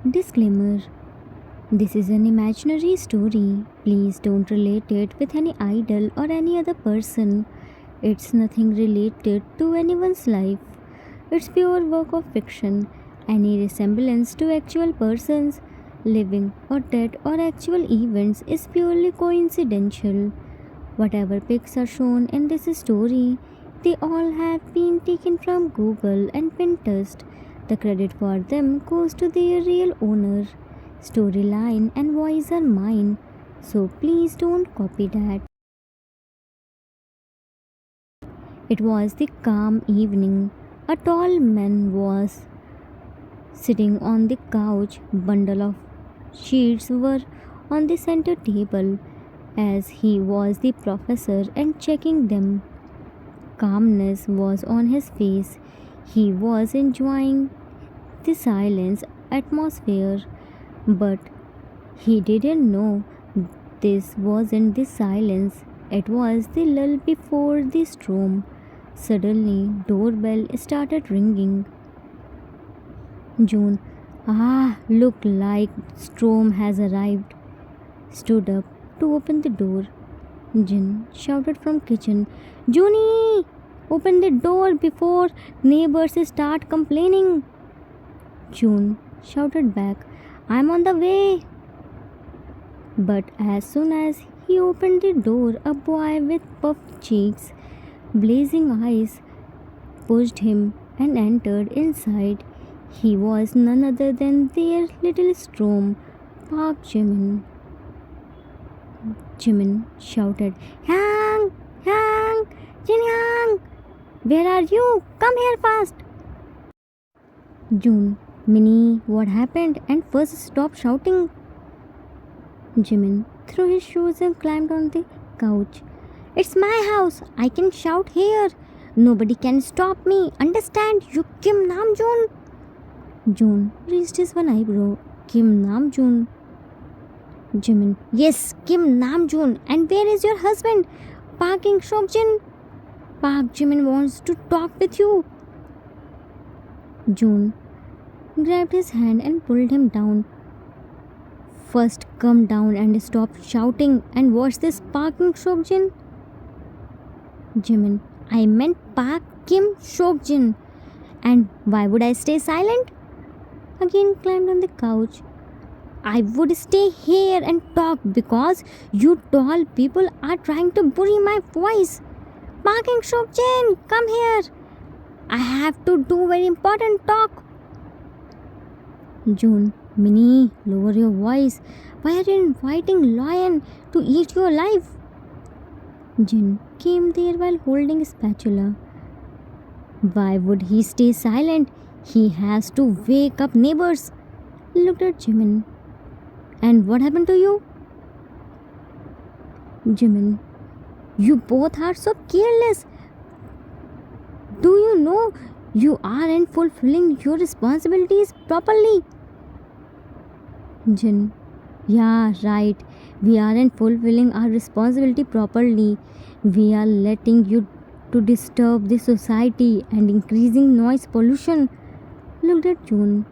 Disclaimer: this is an imaginary story. Please don't relate it with any idol or any other person. It's nothing related to anyone's life. It's pure work of fiction. Any resemblance to actual persons, living or dead, or actual events is purely coincidental. Whatever pics are shown in this story, they all have been taken from Google and Pinterest. The credit for them goes to their real owner. Storyline and voice are mine, so please don't copy that. It was the calm evening. A tall man was sitting on the couch. Bundle of sheets were on the center table as he was the professor and checking them. Calmness was on his face. He was enjoying the silence atmosphere, but he didn't know this wasn't the silence. It was the lull before the storm. Suddenly, doorbell started ringing. June, look like storm has arrived, stood up to open the door. Jin shouted from kitchen, Junie, open the door before neighbors start complaining. June shouted back, I'm on the way. But as soon as he opened the door, a boy with puffed cheeks, blazing eyes, pushed him and entered inside. He was none other than their little Strom, Park Jimin. Jimin shouted, Hang! Hang! Jin Hang! Where are you? Come here fast! June, Minnie, what happened? And first stop shouting. Jimin threw his shoes and climbed on the couch. It's my house. I can shout here. Nobody can stop me. Understand? You Kim Namjoon. June raised his one eyebrow. Kim Namjoon. Jimin. Yes, Kim Namjoon. And where is your husband? Parking Shokjin. Park Jimin wants to talk with you. June grabbed his hand and pulled him down. First, come down and stop shouting and watch this Parking Shokjin. Jimin. I meant Park Kim Shokjin. And why would I stay silent? Again climbed on the couch. I would stay here and talk because you tall people are trying to bury my voice. Parking Shokjin, come here. I have to do very important talk. June, Minnie, lower your voice. Why are you inviting lion to eat you alive? Jin came there while holding a spatula. Why would he stay silent? He has to wake up neighbors. Looked at Jimin. And what happened to you? Jimin, you both are so careless. Do you know you aren't fulfilling your responsibilities properly? Jin, yeah, right. We aren't fulfilling our responsibility properly. We are letting you to disturb the society and increasing noise pollution. Looked at June.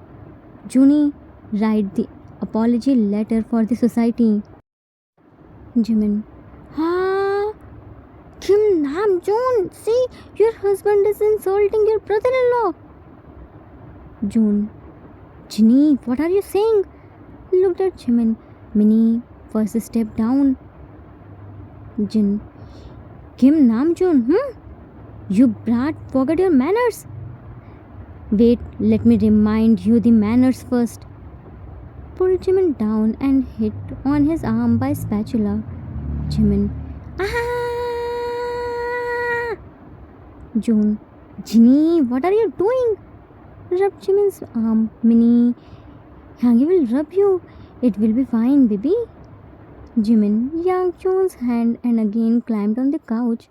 Junie, write the apology letter for the society. Jimin, ah, Kim Namjoon, see, your husband is insulting your brother-in-law. June, Jinny, what are you saying? Looked at Jimin. Minnie, first step down. Jin, Kim Namjoon, You brat, forget your manners. Wait, let me remind you the manners first. Pulled Jimin down and hit on his arm by spatula. Jimin, ah! June, Jinny, what are you doing? Rubbed Jimin's arm. Minnie, Hangi will rub you. It will be fine, baby. Jimin yanked June's hand and again climbed on the couch.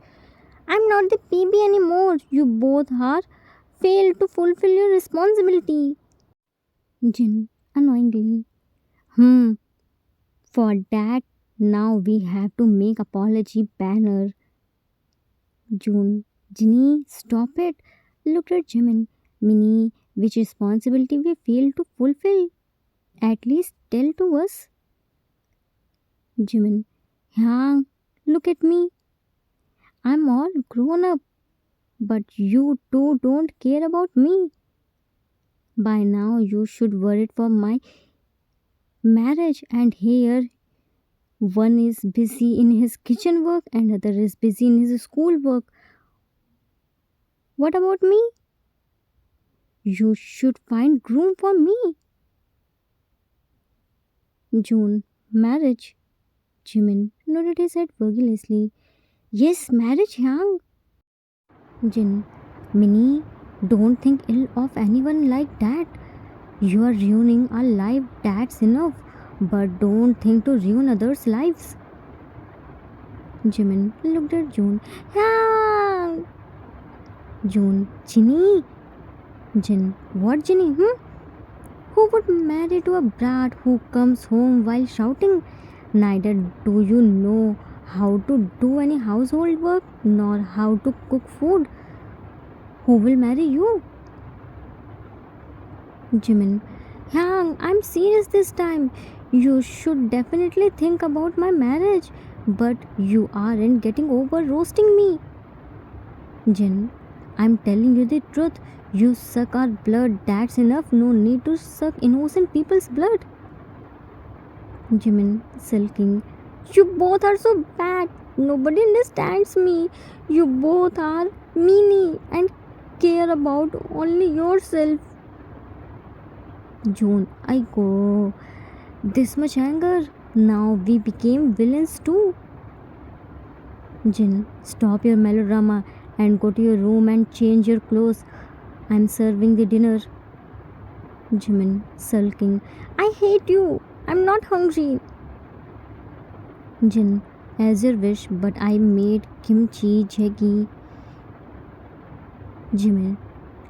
I'm not the baby anymore. You both are failed to fulfill your responsibility. Jin, annoyingly. For that, now we have to make apology banner. June, Jinny, stop it. Looked at Jimin. Minnie, which responsibility we failed to fulfill? At least tell to us. Jimin, Hyang, look at me. I'm all grown up, but you two don't care about me. By now, you should worry for my marriage, and here one is busy in his kitchen work and other is busy in his school work. What about me? You should find groom for me. June, marriage. Jimin nodded his head vigorously. Yes, marriage, Hyang. Jin, Minnie, don't think ill of anyone like that. You are ruining our life, that's enough. But don't think to ruin others' lives. Jimin looked at June. Hyang! June, Ginny. Jin, what Ginny? Who would marry to a brat who comes home while shouting? Neither do you know how to do any household work nor how to cook food. Who will marry you? Jimin, Hyang, I'm serious this time. You should definitely think about my marriage, but you aren't getting over roasting me. Jin, I'm telling you the truth. You suck our blood, that's enough. No need to suck innocent people's blood. Jimin, sulking. You both are so bad. Nobody understands me. You both are meanie and care about only yourself. June, I go. This much anger. Now we became villains too. Jin, stop your melodrama and go to your room and change your clothes. I'm serving the dinner. Jimin, sulking. I hate you. I'm not hungry. Jin, as your wish, but I made kimchi jjigae. Jimin,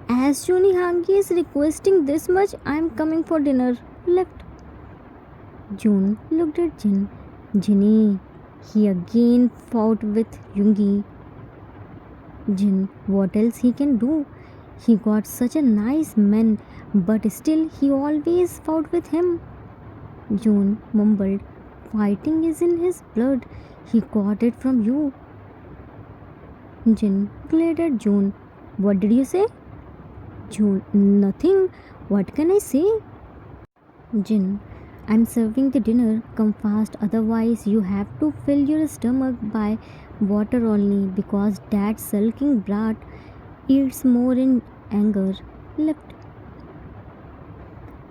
as Juni Hangi is requesting this much, I'm coming for dinner. Left. June looked at Jin. Jinny, he again fought with Yungi. Jin, what else he can do? He got such a nice man, but still he always fought with him. June mumbled, fighting is in his blood. He got it from you. Jin glared at June. What did you say? June, nothing. What can I say? Jin, I'm serving the dinner. Come fast, otherwise you have to fill your stomach by water only because that sulking brat eats more in anger. Left.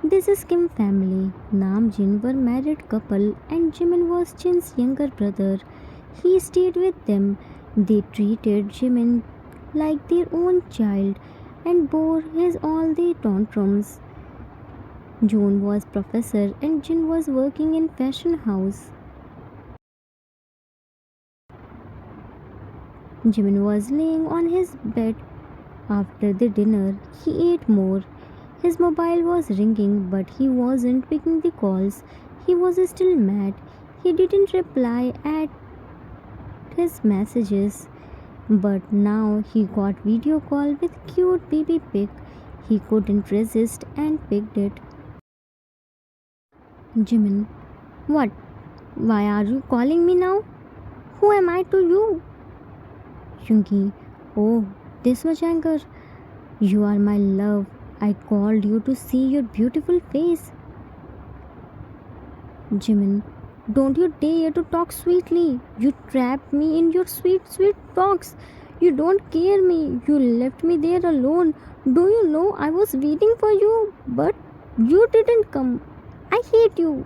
This is Kim family. Nam Jin were married couple and Jimin was Jin's younger brother. He stayed with them. They treated Jimin like their own child and bore his all the tantrums. June was professor and Jin was working in fashion house. Jimin was laying on his bed after the dinner. He ate more. His mobile was ringing, but he wasn't picking the calls. He was still mad. He didn't reply at his messages. But now he got video call with cute baby pig. He couldn't resist and picked it. Jimin, what? Why are you calling me now? Who am I to you? Yungi, oh, this much anger. You are my love. I called you to see your beautiful face. Jimin, don't you dare to talk sweetly. You trapped me in your sweet, sweet box. You don't care me. You left me there alone. Do you know I was waiting for you, but you didn't come. I hate you.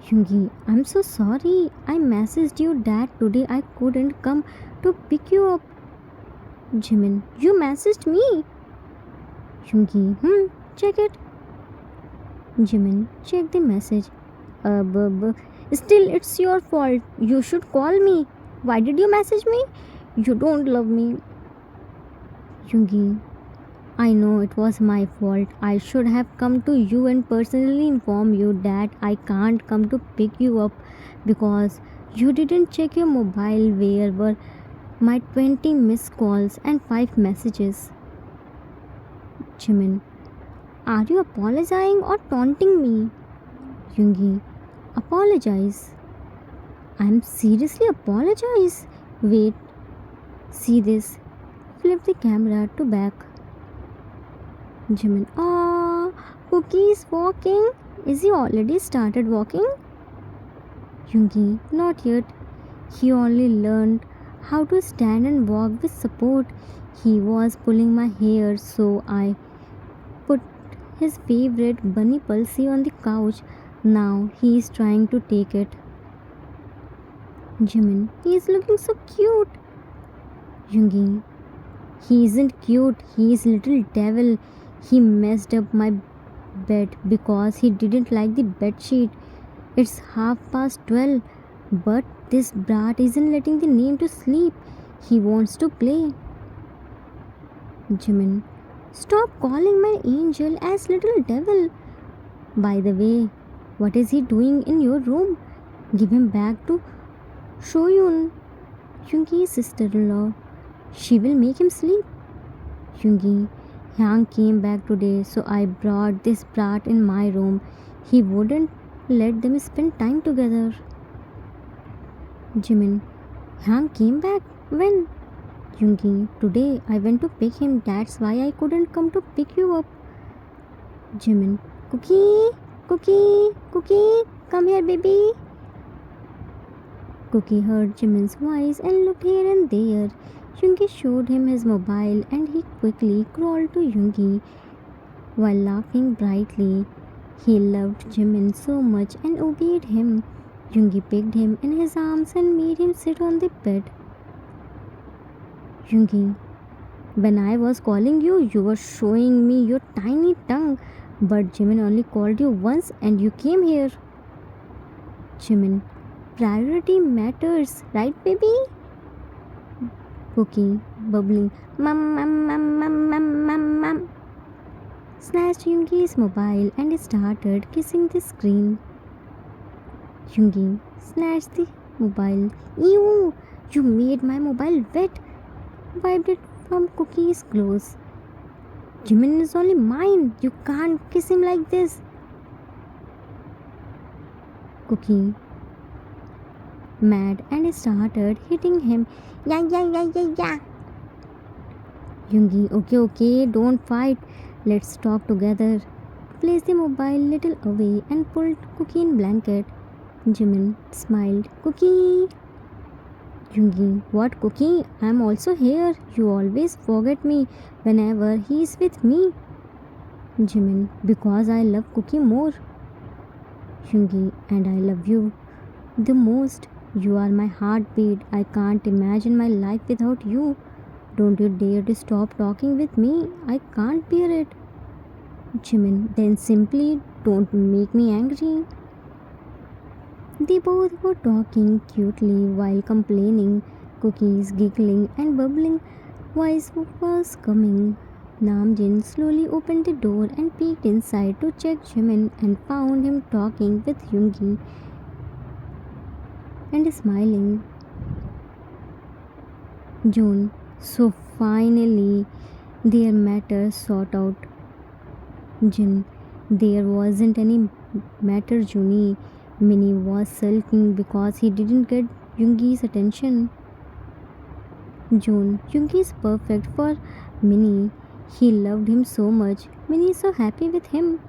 Yungi, I'm so sorry. I messaged you that today I couldn't come to pick you up. Jimin, you messaged me. Yungi, check it. Jimin, check the message. Still, it's your fault. You should call me. Why did you message me? You don't love me. Yungi, I know it was my fault. I should have come to you and personally inform you that I can't come to pick you up because you didn't check your mobile. Where were my 20 missed calls and 5 messages? Jimin, Are you apologizing or taunting me? Yoongi, apologize. I'm seriously apologize. Wait, see this. Flip the camera to back. Jimin, Cookie is walking. Is he already started walking? Yoongi, not yet. He only learned how to stand and walk with support. He was pulling my hair, so I put his favorite bunny pulsey on the couch. Now he is trying to take it. Jimin, he is looking so cute. Yoongi, he isn't cute, he is little devil. He messed up my bed because he didn't like the bed sheet. It's 12:30, but this brat isn't letting the name to sleep. He wants to play. Jimin, stop calling my angel as little devil. By the way, what is he doing in your room? Give him back to Shoyun, Yoongi's sister-in-law. She will make him sleep. Yoongi, Hyang came back today, so I brought this brat in my room. He wouldn't let them spend time together. Jimin, Hyang came back? When? Yoongi, today I went to pick him. That's why I couldn't come to pick you up. Jimin, Cookie, Cookie, Cookie, come here, baby. Cookie heard Jimin's voice and looked here and there. Yoongi showed him his mobile and he quickly crawled to Yoongi while laughing brightly. He loved Jimin so much and obeyed him. Yoongi picked him in his arms and made him sit on the bed. Yoongi, when I was calling you, you were showing me your tiny tongue, but Jimin only called you once and you came here. Jimin, priority matters, right, baby? Cookie, bubbling, mum, snatched Yoongi's mobile and started kissing the screen. Yoongi snatched the mobile. Ew, you made my mobile wet. Wiped it from Cookie's clothes. Jimin is only mine. You can't kiss him like this. Cookie, mad and started hitting him. Yeah. Yoongi, okay, don't fight. Let's talk together. Placed the mobile little away and pulled Cookie in blanket. Jimin smiled. Cookie. Yoongi, what Cookie? I'm also here. You always forget me whenever he is with me. Jimin, because I love Cookie more. Yoongi, and I love you the most. You are my heartbeat. I can't imagine my life without you. Don't you dare to stop talking with me. I can't bear it. Jimin, then simply don't make me angry. They both were talking cutely while complaining. Cookie's giggling and bubbling voice was coming. Namjin slowly opened the door and peeked inside to check Jimin and found him talking with Yoongi and smiling. June, so finally their matter sort out. Jin, there wasn't any matter, Juni. Minnie was sulking because he didn't get Yoongi's attention. June, Yoongi is perfect for Minnie. He loved him so much. Minnie is so happy with him.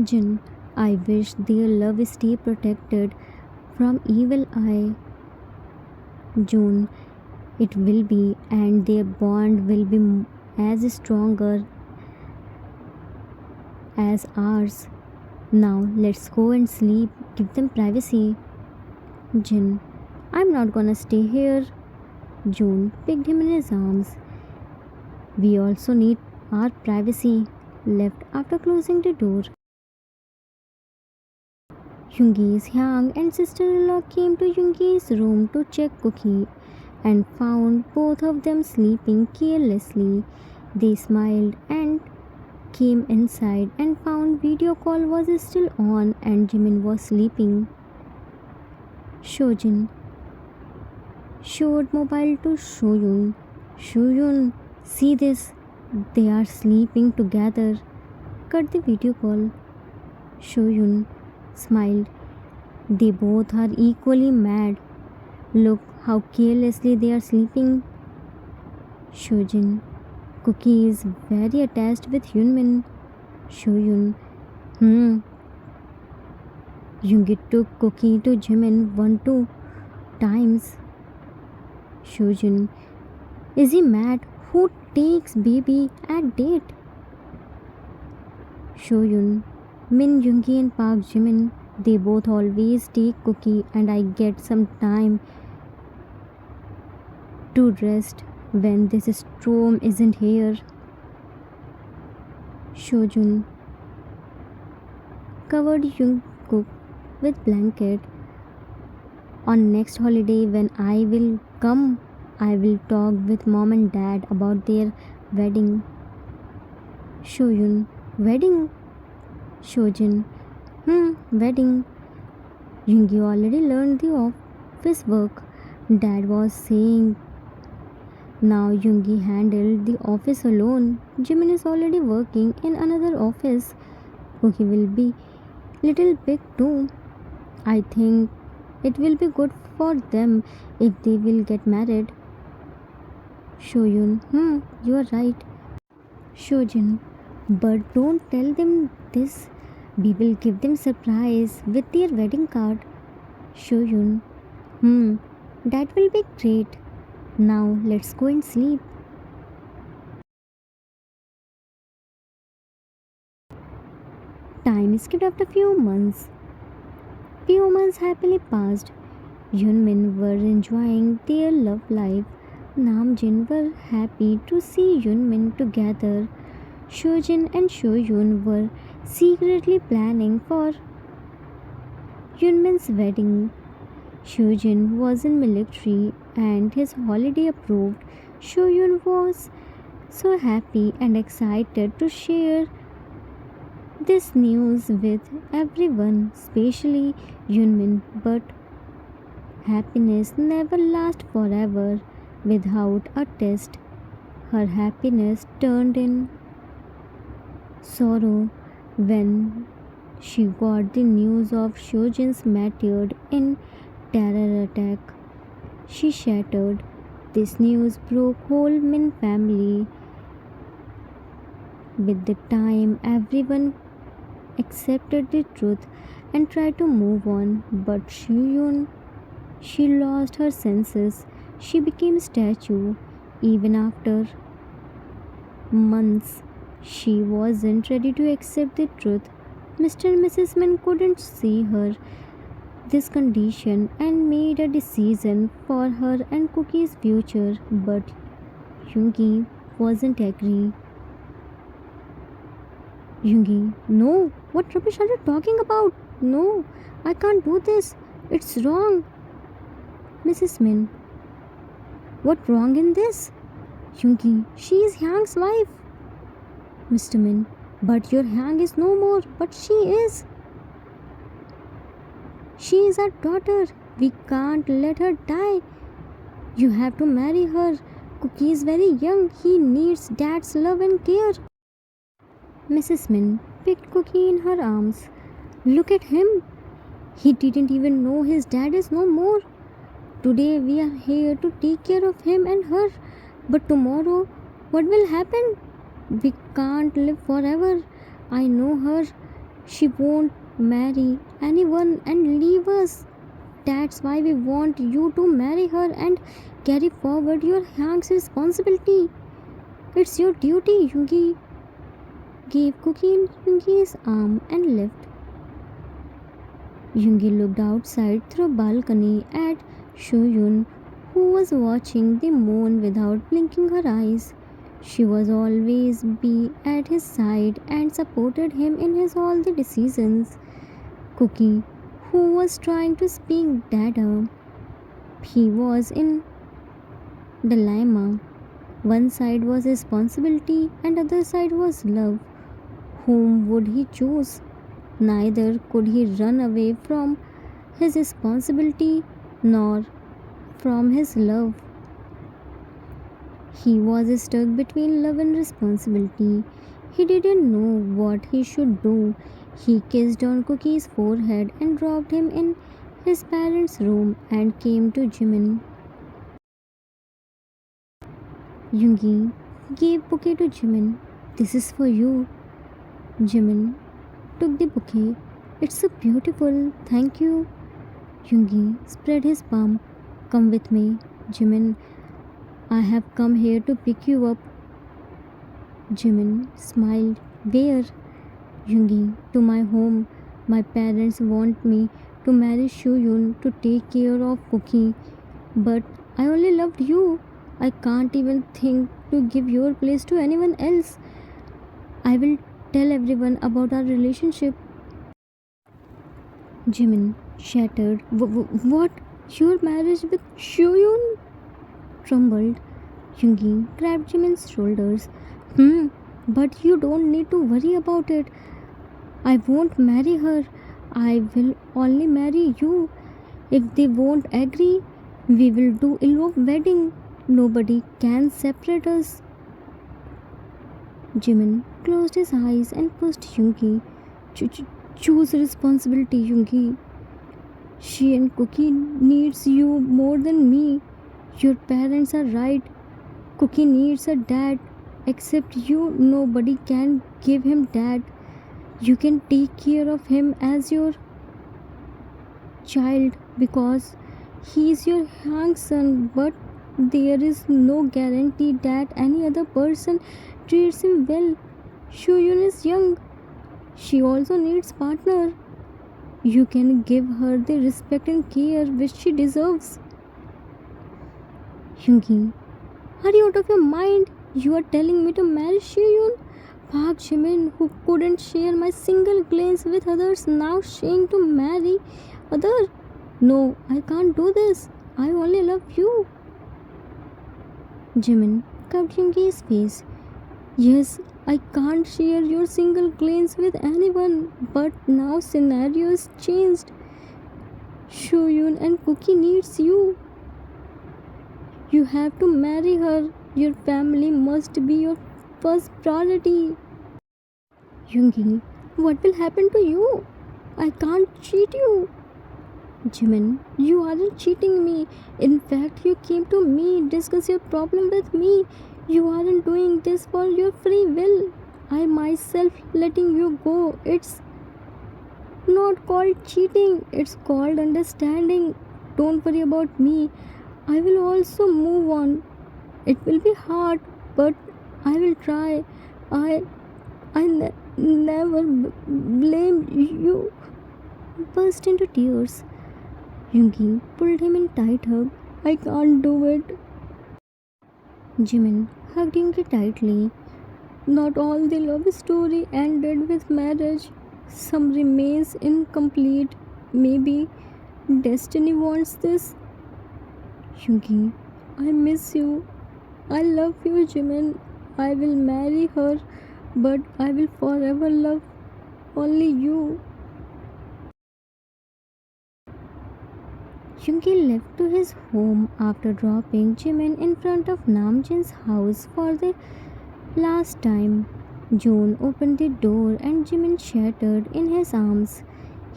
Jin, I wish their love stay protected from evil eye. June, it will be, and their bond will be as stronger as ours. Now let's go and sleep. Give them privacy. Jin, I'm not gonna stay here. June picked him in his arms. We also need our privacy. Left after closing the door. Yoongi's Hyang and sister-in-law came to Yoongi's room to check Cookie and found both of them sleeping carelessly. They smiled and came inside and found video call was still on and Jimin was sleeping. Shojin showed mobile to Shoyun, see this, they are sleeping together. cut the video call. Shoyun smiled. They both are equally mad. Look how carelessly they are sleeping. Shojin. Cookie is very attached with Hyunmin. Shoyun. Yoongi took Cookie to Jimin 1-2 times. Shojin. Is he mad? Who takes baby at date? Shoyun. Min Yoongi and Park Jimin. They both always take Cookie and I get some time to rest when this storm isn't here. Shojun covered Jungkook with blanket. On next holiday when I will come, I will talk with mom and dad about their wedding. Shoyun, wedding? Shojin, wedding. Yoongi already learned the office work. Dad was saying now Yoongi handled the office alone. Jimin is already working in another office. Cookie will be little big too. I think it will be good for them if they will get married. Shoyun, you are right. Shojin, but don't tell them this. We will give them surprise with their wedding card. Shoyun, that will be great. Now let's go and sleep. Time skipped after few months. Few months happily passed. Yunmin were enjoying their love life. Namjin were happy to see Yunmin together. Shojin and Shoyun were secretly planning for Yunmin's wedding. Shojin was in military and his holiday approved. Shoyun was so happy and excited to share this news with everyone, especially Yunmin. But happiness never lasts forever. Without a test, her happiness turned in sorrow when she got the news of Shojin's martyred in terror attack. She shattered. This news broke whole Min family. With the time, everyone accepted the truth and tried to move on. But Shuyun, she lost her senses. She became a statue. Even after months, she wasn't ready to accept the truth. Mr. and Mrs. Min couldn't see her this condition and made a decision for her and Cookie's future. But Yoongi wasn't agree. Yoongi, no, what rubbish are you talking about? No, I can't do this. It's wrong. Mrs. Min, what wrong in this? Yoongi, she is Hyang's wife. Mr. Min, but your Hyang is no more, but she is. She is our daughter. We can't let her die. You have to marry her. Cookie is very young. He needs dad's love and care. Mrs. Min picked Cookie in her arms. Look at him. He didn't even know his dad is no more. Today we are here to take care of him and her. But tomorrow, what will happen? We can't live forever. I know her. She won't marry anyone and leave us. That's why we want you to marry her and carry forward your Hyang's responsibility. It's your duty. Yoongi gave Cookie in Yoongi's arm and left. Yoongi looked outside through a balcony at Shoyun, who was watching the moon without blinking her eyes. She was always be at his side and supported him in his all the decisions. Cookie, who was trying to speak dada, he was in dilemma. One side was responsibility and other side was love. Whom would he choose? Neither could he run away from his responsibility nor from his love. He was stuck between love and responsibility. He didn't know what he should do. He kissed on Cookie's forehead and dropped him in his parents' room and came to Jimin. Yoongi gave bouquet to Jimin. This is for you. Jimin took the bouquet. It's so beautiful. Thank you. Yoongi spread his palm. Come with me. Jimin, I have come here to pick you up. Jimin smiled. Where? Yoongi, to my home. My parents want me to marry Shuyun to take care of Cookie. But I only loved you. I can't even think to give your place to anyone else. I will tell everyone about our relationship. Jimin shattered. What? Your marriage with Shuyun? Trembled. Yoongi grabbed Jimin's shoulders. But you don't need to worry about it. I won't marry her. I will only marry you. If they won't agree, we will do Ilov wedding. Nobody can separate us. Jimin closed his eyes and pushed Yoongi. Choose responsibility, Yoongi. She and Cookie needs you more than me. Your parents are right. Cookie needs a dad. Except you, nobody can give him dad. You can take care of him as your child because he is your young son, but there is no guarantee that any other person treats him well. Shuyun is young. She also needs partner. You can give her the respect and care which she deserves. Yoongi, are you out of your mind? You are telling me to marry Shuyun? Park Jimin, who couldn't share my single glance with others, now saying to marry other. No, I can't do this. I only love you. Jimin cupped Yoongi's face. Yes, I can't share your single glance with anyone, but now scenarios changed. Shuyun and Cookie needs you. You have to marry her. Your family must be your first priority. Yoongi, what will happen to you? I can't cheat you. Jimin, you aren't cheating me. In fact, you came to me, discuss your problem with me. You aren't doing this for your free will. I myself letting you go. It's not called cheating, it's called understanding. Don't worry about me. I will also move on. It will be hard, but I will try. I never blame you. Burst into tears. Yoongi pulled him in tight hug. I can't do it. Jimin hugged Yoongi tightly. Not all the love story ended with marriage. Some remains incomplete. Maybe destiny wants this. Yoongi, I miss you. I love you, Jimin. I will marry her, but I will forever love only you. Yoongi left to his home after dropping Jimin in front of Namjoon's house for the last time. Joon opened the door and Jimin shattered in his arms.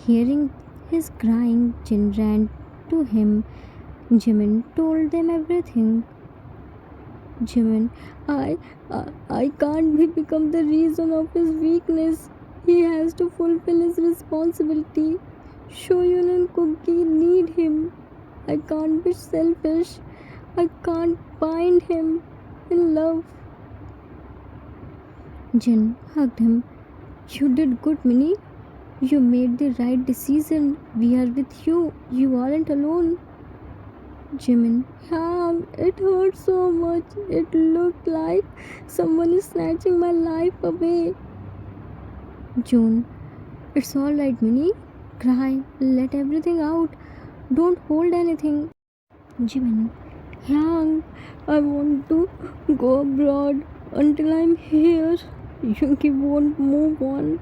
Hearing his crying, Jin ran to him. Jimin told them everything. Jimin, I can't become the reason of his weakness. He has to fulfill his responsibility. Shoyun and Cookie need him. I can't be selfish. I can't bind him in love. Jin hugged him. You did good, Minnie. You made the right decision. We are with you. You aren't alone. Jimin, yeah, it hurt so much. It looked like someone is snatching my life away. June, it's alright, Minnie. Cry, let everything out. Don't hold anything. Jimin, Yang, I want to go abroad until I'm here. Yuki won't move on.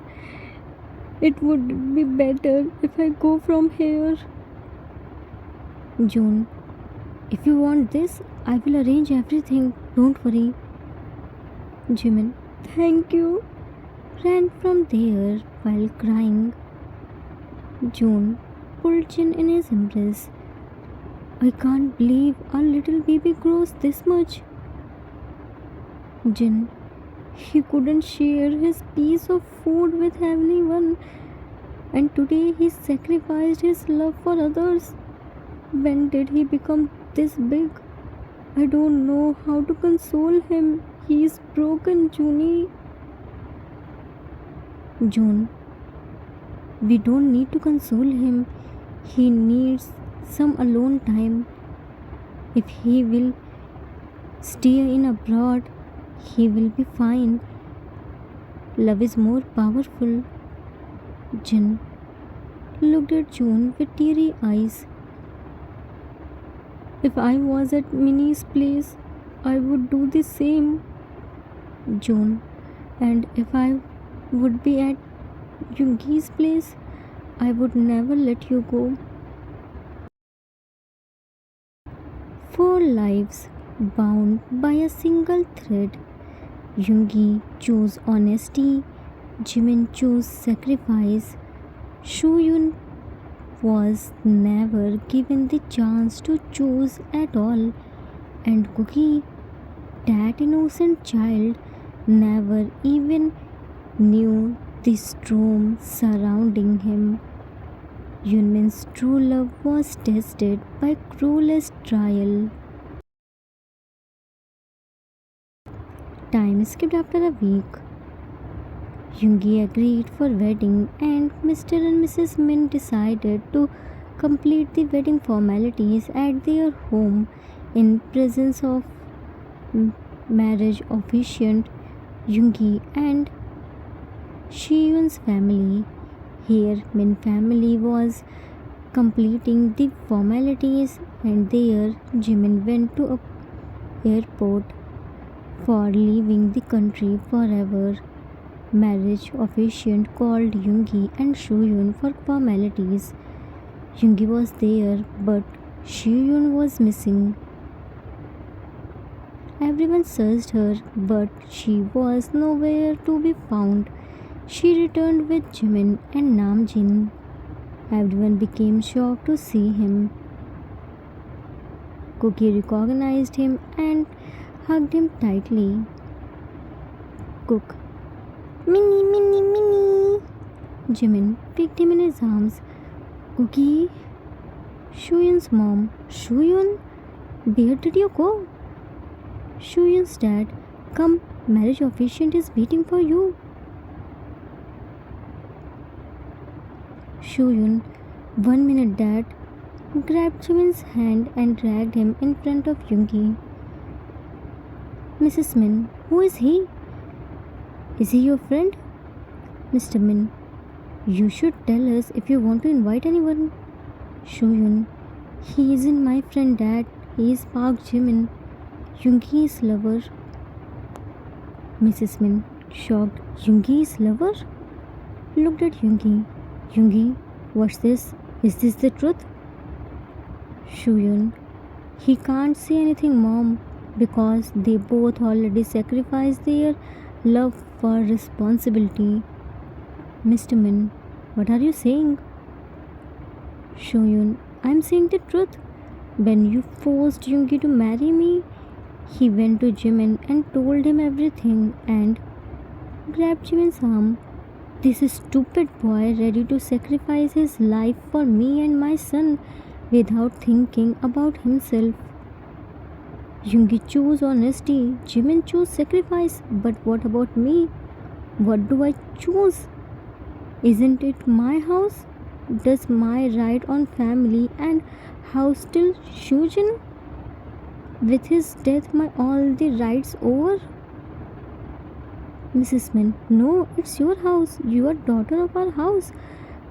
It would be better if I go from here. June, if you want this, I will arrange everything. Don't worry. Jimin, thank you. ran from there while crying. June pulled Jin in his embrace. I can't believe our little baby grows this much. Jin, he couldn't share his piece of food with anyone, and today he sacrificed his love for others. When did he become this big? I don't know how to console him. He is broken, Junie. June, we don't need to console him. He needs some alone time. If he will stay in abroad, he will be fine. Love is more powerful. Jin looked at June with teary eyes. If I was at Minnie's place, I would do the same. June, and if I would be at Yungi's place, I would never let you go. 4 lives bound by a single thread. Yungi chose honesty, Jimin chose sacrifice. Shuyun was never given the chance to choose at all, and Cookie, that innocent child, never even knew the storm surrounding him. Yunmin's true love was tested by cruelest trial. Time skipped after a week. Yoongi agreed for wedding, and Mr. and Mrs. Min decided to complete the wedding formalities at their home in presence of marriage officiant Yoongi and Shiyun's family. Here, Min family was completing the formalities, and there Jimin went to a airport for leaving the country forever. Marriage officiant called Yoongi and Shuyun for formalities. Yoongi was there, but Shuyun was missing. Everyone searched her, but she was nowhere to be found. She returned with Jimin and Namjin. Everyone became shocked to see him. Cookie recognized him and hugged him tightly. Cook, Minnie, Minnie, Minnie. Jimin picked him in his arms. Cookie, Shuyun's mom. Shuyun, where did you go? Shuyun's dad, come, marriage officiant is waiting for you. Shuyun, 1 minute, dad, grabbed Jimin's hand and dragged him in front of Yoongi. Mrs. Min, who is he? Is he your friend? Mr. Min, you should tell us if you want to invite anyone. Shuyun, he isn't my friend, dad. He is Park Jimin, Yoongi's lover. Mrs. Min, shocked, Yoongi's lover? Looked at Yoongi. Yoongi, what's this? Is this the truth? Shuyun, he can't say anything, mom, because they both already sacrificed their love for responsibility. Mr. Min, what are you saying? Shuyun, I'm saying the truth. When you forced Yoongi to marry me, he went to Jimin and told him everything and grabbed Jimin's arm. This stupid boy ready to sacrifice his life for me and my son without thinking about himself. Yoongi chose honesty, Jimin chose sacrifice, but what about me? What do I choose? Isn't it my house? Does my right on family and house still Shujin? With his death, my all the rights over? Mrs. Min, no, it's your house. You are daughter of our house.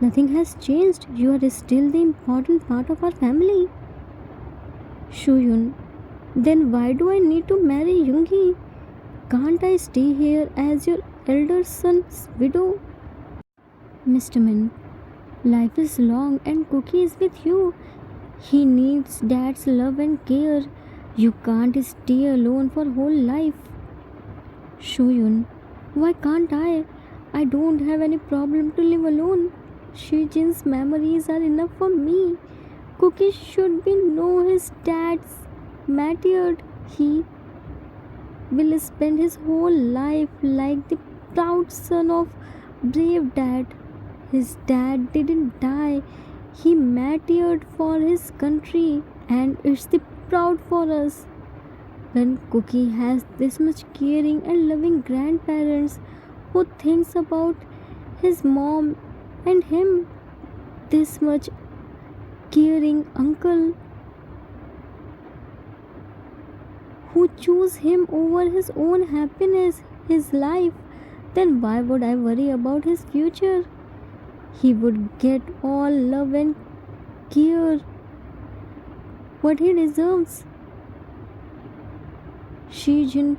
Nothing has changed. You are still the important part of our family. Shuyun, then why do I need to marry Yoongi? Can't I stay here as your elder son's widow? Mr. Min, life is long and Cookie is with you. He needs dad's love and care. You can't stay alone for whole life. Shuyun, why can't I? I don't have any problem to live alone. Shijin's memories are enough for me. Cookie should be know his dad's martyred. He will spend his whole life like the proud son of brave dad. His dad didn't die. He martyred for his country and it's the proud for us. When Cookie has this much caring and loving grandparents who thinks about his mom and him, this much caring uncle who choose him over his own happiness, his life, then why would I worry about his future? He would get all love and care what he deserves. Shijin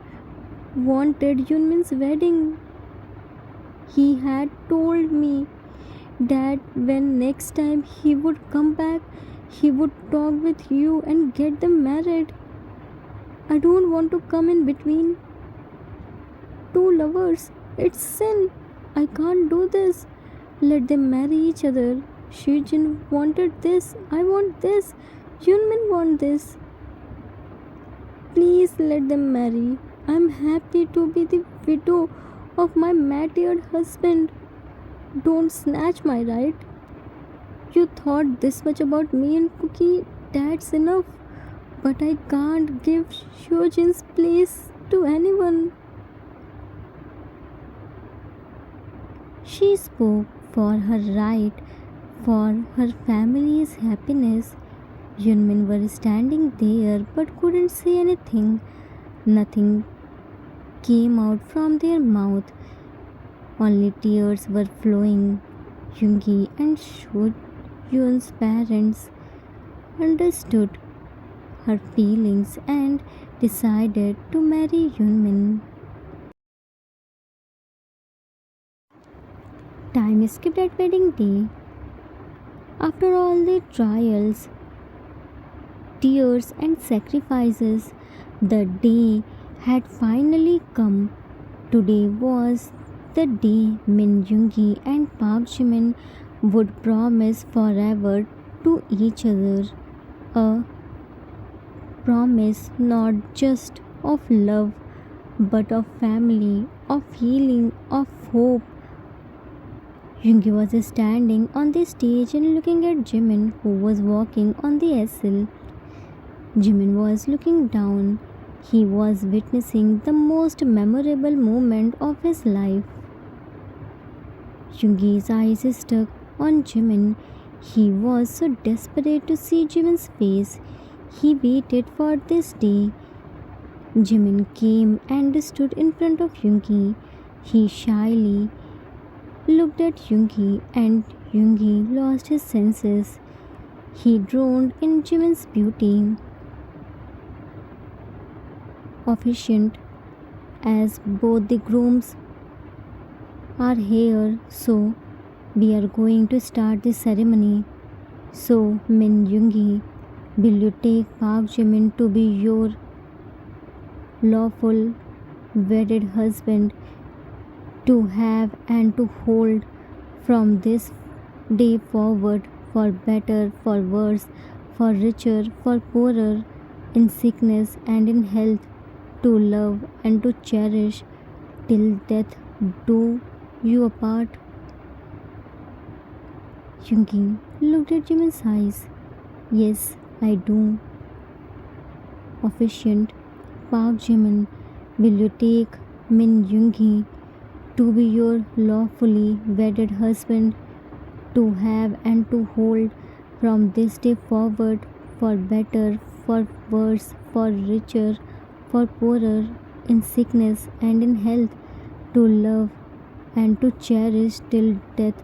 wanted Yunmin's wedding. He had told me that when next time he would come back, he would talk with you and get them married. I don't want to come in between two lovers. It's sin. I can't do this. Let them marry each other. Shijin wanted this. I want this. Yunmin want this. Please let them marry. I'm happy to be the widow of my martyred husband. Don't snatch my right. You thought this much about me and Cookie. That's enough. But I can't give Shojin's place to anyone. She spoke for her right, for her family's happiness. Yunmin were standing there but couldn't say anything. Nothing came out from their mouth. Only tears were flowing. Yungi and Yun's parents understood her feelings and decided to marry Yunmin. Time skipped at wedding day. After all the trials, tears, and sacrifices, the day had finally come. Today was the day Min Yoongi and Park Jimin would promise forever to each other. A promise not just of love but of family, of healing, of hope. Yoongi was standing on the stage and looking at Jimin, who was walking on the SL. Jimin was looking down. He was witnessing the most memorable moment of his life. Yoongi's eyes stuck on Jimin. He was so desperate to see Jimin's face. He waited for this day. Jimin came and stood in front of Yoongi. He shyly looked at Yoongi and Yoongi lost his senses. He drowned in Jimin's beauty. Officiant, as both the grooms are here, so we are going to start the ceremony. So, Min Yoongi, will you take Park Jimin to be your lawful wedded husband, to have and to hold from this day forward, for better, for worse, for richer, for poorer, in sickness and in health, to love and to cherish till death do you apart? Yoongi looked at Jimin's eyes. Yes, I do. Officiant, Park Jimin, will you take Min Yoongi to be your lawfully wedded husband, to have and to hold from this day forward, for better, for worse, for richer, for poorer, in sickness and in health, to love and to cherish till death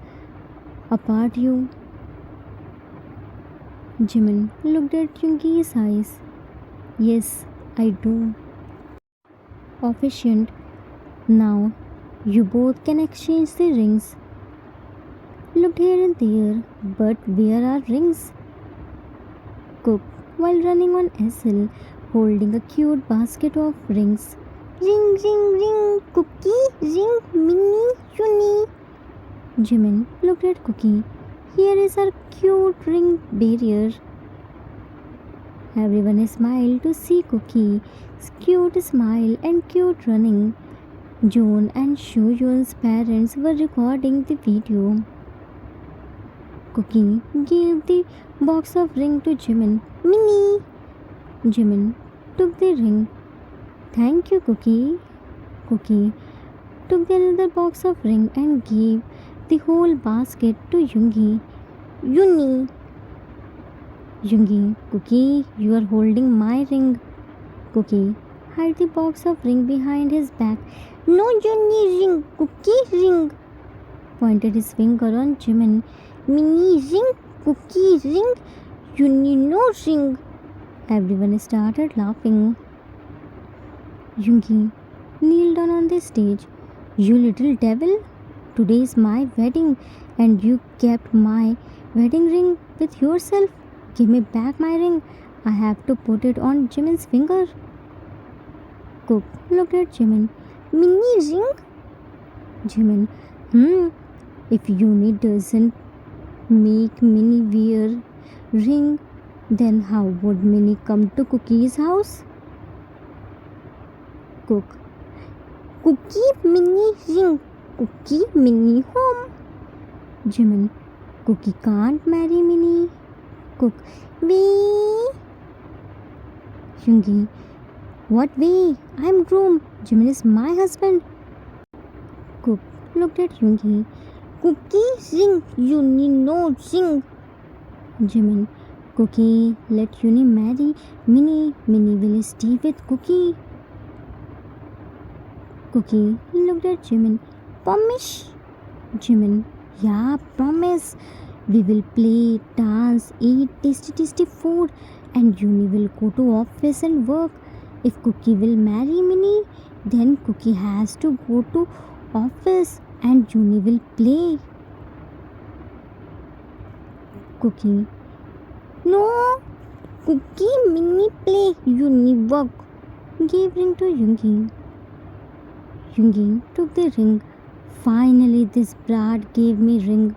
apart you? Jimin looked at Yoongi's eyes. Yes, I do. Officiant, now you both can exchange the rings. Looked here and there, but where are rings? Cook, while running on SL, holding a cute basket of rings, Ring, ring, ring, Cookie, ring, Minnie, Uni. Jimin looked at Cookie. Here is our cute ring barrier. Everyone smiled to see Cookie's cute smile and cute running. June and Shuyun's parents were recording the video. Cookie gave the box of ring to Jimin. Minnie! Jimin took the ring. Thank you, Cookie. Cookie took the another box of ring and gave the whole basket to Yoongi. Uni! Yoongi, Cookie, you are holding my ring. Cookie hid the box of ring behind his back. No Uni ring, Cookie ring. Pointed his finger on Jimin. Minnie ring, Cookie ring, Uni no ring. Everyone started laughing. Yoongi kneeled down on the stage. You little devil, today is my wedding and you kept my wedding ring with yourself. Give me back my ring. I have to put it on Jimin's finger. Cook looked at Jimin. Minnie ring? Jimin, if Uni doesn't make Minnie wear ring, then how would Minnie come to Cookie's house? Cook, Cookie Minnie ring, Cookie Minnie home. Jimin, Cookie can't marry Minnie. Cook, we. Yoongi, what we? I'm groom. Jimin is my husband. Cook looked at Yoongi. Cookie ring, Uni no ring. Jimin, Cookie, let Uni marry Minnie. Minnie will stay with Cookie. Cookie looked at Jimin. Promise? Jimin, yeah, promise. We will play, dance, eat tasty food, and Uni will go to office and work. If Cookie will marry Minnie, then Cookie has to go to office and Uni will play. Cookie, no, Cookie Minnie play, Uni work. Gave ring to Yoongi. Yoongi took the ring. Finally, this brat gave me ring.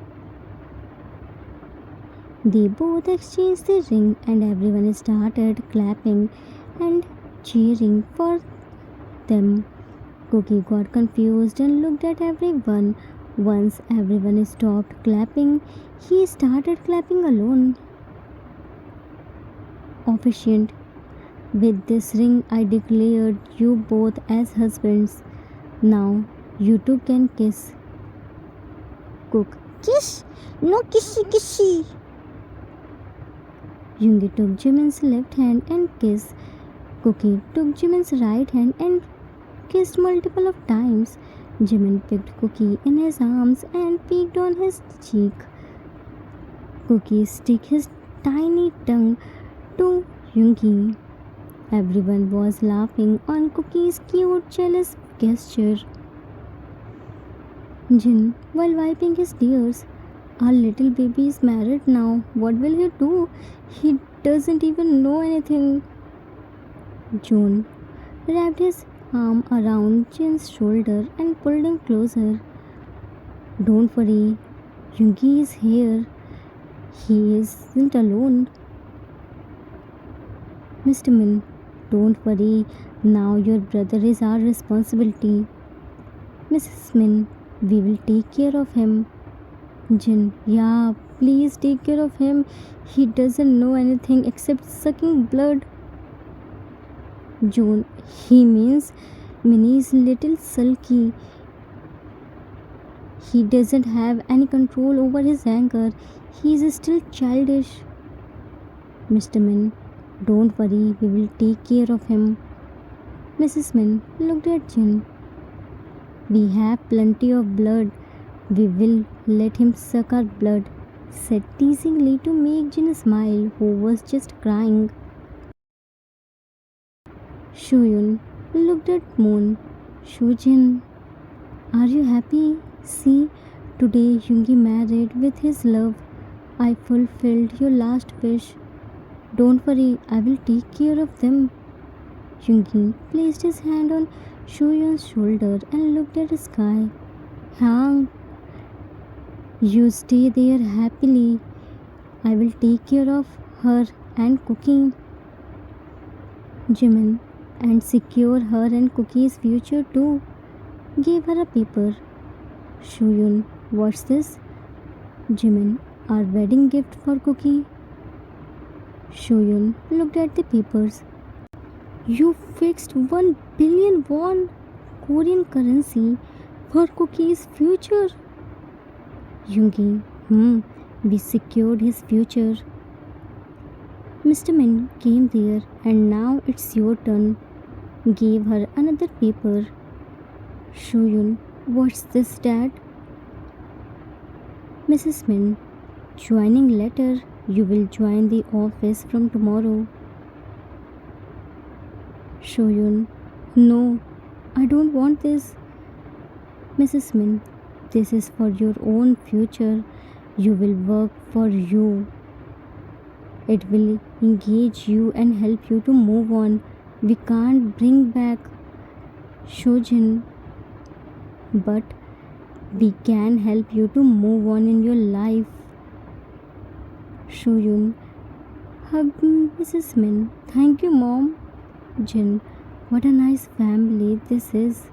They both exchanged the ring and everyone started clapping and cheering for them. Cookie got confused and looked at everyone. Once everyone stopped clapping, he started clapping alone. Officiant, with this ring I declared you both as husbands. Now you two can kiss. Cook, kiss? No kissy kissy. Yoongi took Jimin's left hand and kissed. Cookie took Jimin's right hand and kissed multiple of times. Jimin picked Cookie in his arms and peeked on his cheek. Cookie stuck his tiny tongue to Yoongi. Everyone was laughing on Cookie's cute jealous gesture. Jin, while wiping his tears, our little baby is married now. What will he do? He doesn't even know anything. June wrapped his arm around Jin's shoulder and pulled him closer. Don't worry, Yoongi is here. He isn't alone. Mr. Min, don't worry. Now your brother is our responsibility. Mrs. Min, we will take care of him. Jin, yeah, please take care of him. He doesn't know anything except sucking blood. June, he means Minnie is little sulky. He doesn't have any control over his anger. He is still childish. Mr. Min, don't worry, we will take care of him. Mrs. Min looked at Jin. We have plenty of blood. We will let him suck our blood, said teasingly to make Jin smile, who was just crying. Shuyun looked at Moon. Shujin, are you happy? See, today Yoongi married with his love. I fulfilled your last wish. Don't worry, I will take care of them. Yoongi placed his hand on Shoyun's shoulder and looked at the sky. Hang, you stay there happily. I will take care of her and cooking. Jimin, and secure her and Cookie's future too. Gave her a paper. Shoyun, what's this? Jimin, our wedding gift for Cookie. Shoyun looked at the papers. You fixed 1 billion won Korean currency for Cookie's future. Yoongi, we secured his future. Mr. Min came there and now it's your turn. Gave her another paper. Shoyun, what's this, Dad? Mrs. Min, joining letter. You will join the office from tomorrow. Shoyun, no, I don't want this. Mrs. Min, this is for your own future. You will work for you. It will engage you and help you to move on. We can't bring back Shojin, but we can help you to move on in your life. Shoyun hugged Mrs. Min. Thank you, Mom. Jin, what a nice family this is.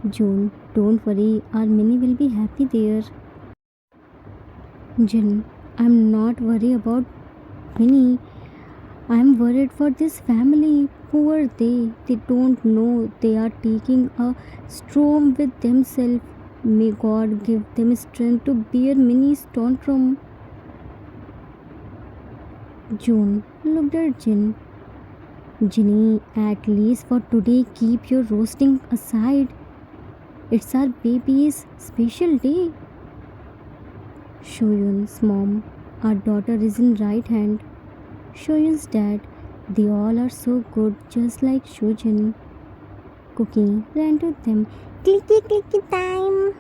June, don't worry, our Minnie will be happy there. Jin, I'm not worried about Minnie. I'm worried for this family. Poor they don't know they are taking a storm with themselves. May God give them strength to bear Minnie's tantrum. June looked at Jin. Ginny, at least for today, keep your roasting aside. It's our baby's special day. Shoyun's mom, our daughter is in right hand. Shoyun's dad, they all are so good, just like Shojin. Cookie ran to them. Clicky clicky time.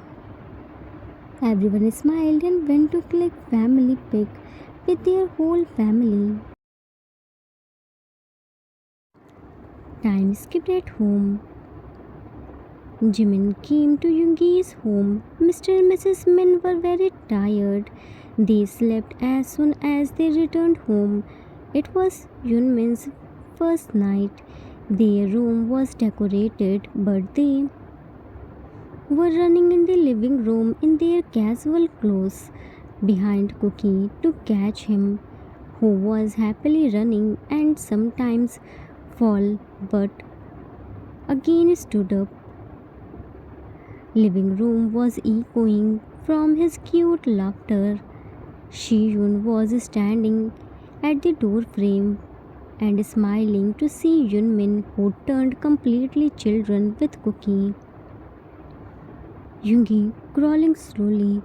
Everyone smiled and went to click family pic with their whole family. Time skipped at home. Jimin came to Yoongi's home. Mr. and Mrs. Min were very tired. They slept as soon as they returned home. It was Yoonmin's first night. Their room was decorated, but they were running in the living room in their casual clothes behind Cookie to catch him, who was happily running and sometimes fall but again stood up. Living room was echoing from his cute laughter. Shiyun was standing at the door frame and smiling to see Yunmin, who turned completely children with Cookie. Yoongi crawling slowly.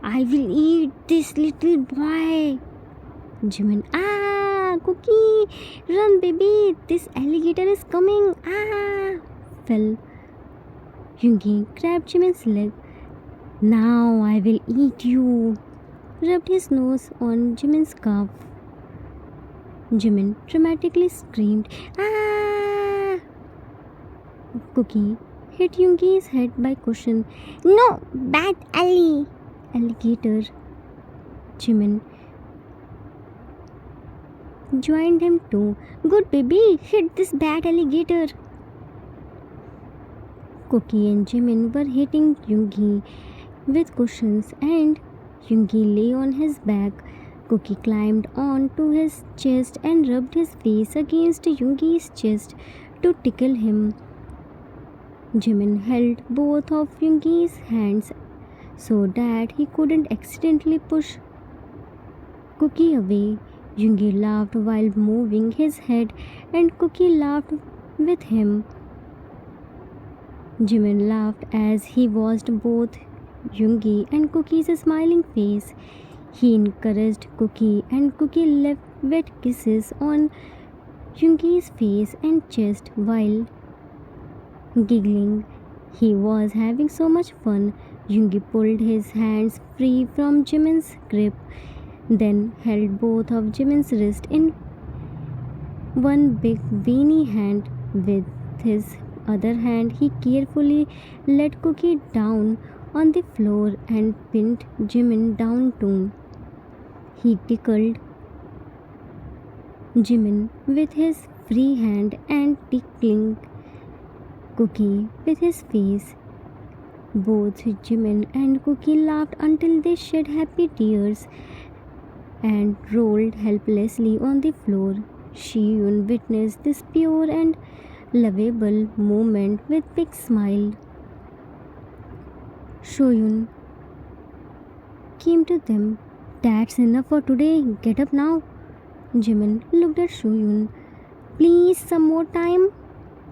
I will eat this little boy. Jimin, Cookie, run baby, this alligator is coming, fell. Yoongi grabbed Jimin's leg. Now I will eat you. Rubbed his nose on Jimin's calf. Jimin dramatically screamed, ah! Cookie hit Yoongi's head by cushion. No, bad alligator. Jimin joined him too. Good baby, hit this bad alligator. Cookie and Jimin were hitting Yoongi with cushions and Yoongi lay on his back. Cookie climbed onto his chest and rubbed his face against Yoongi's chest to tickle him. Jimin held both of Yoongi's hands so that he couldn't accidentally push Cookie away. Yoongi laughed while moving his head and Cookie laughed with him. Jimin laughed as he watched both Yoongi and Cookie's smiling face. He encouraged Cookie and Cookie left wet kisses on Yoongi's face and chest while giggling. He was having so much fun. Yoongi pulled his hands free from Jimin's grip, then held both of Jimin's wrists in one big veiny hand with his other hand, he carefully let Cookie down on the floor and pinned Jimin down too. He tickled Jimin with his free hand and tickling Cookie with his face. Both Jimin and Cookie laughed until they shed happy tears and rolled helplessly on the floor. Shiyun witnessed this pure and lovable moment with big smile. Shoyun came to them. That's enough for today. Get up now. Jimin looked at Shoyun. Please, some more time.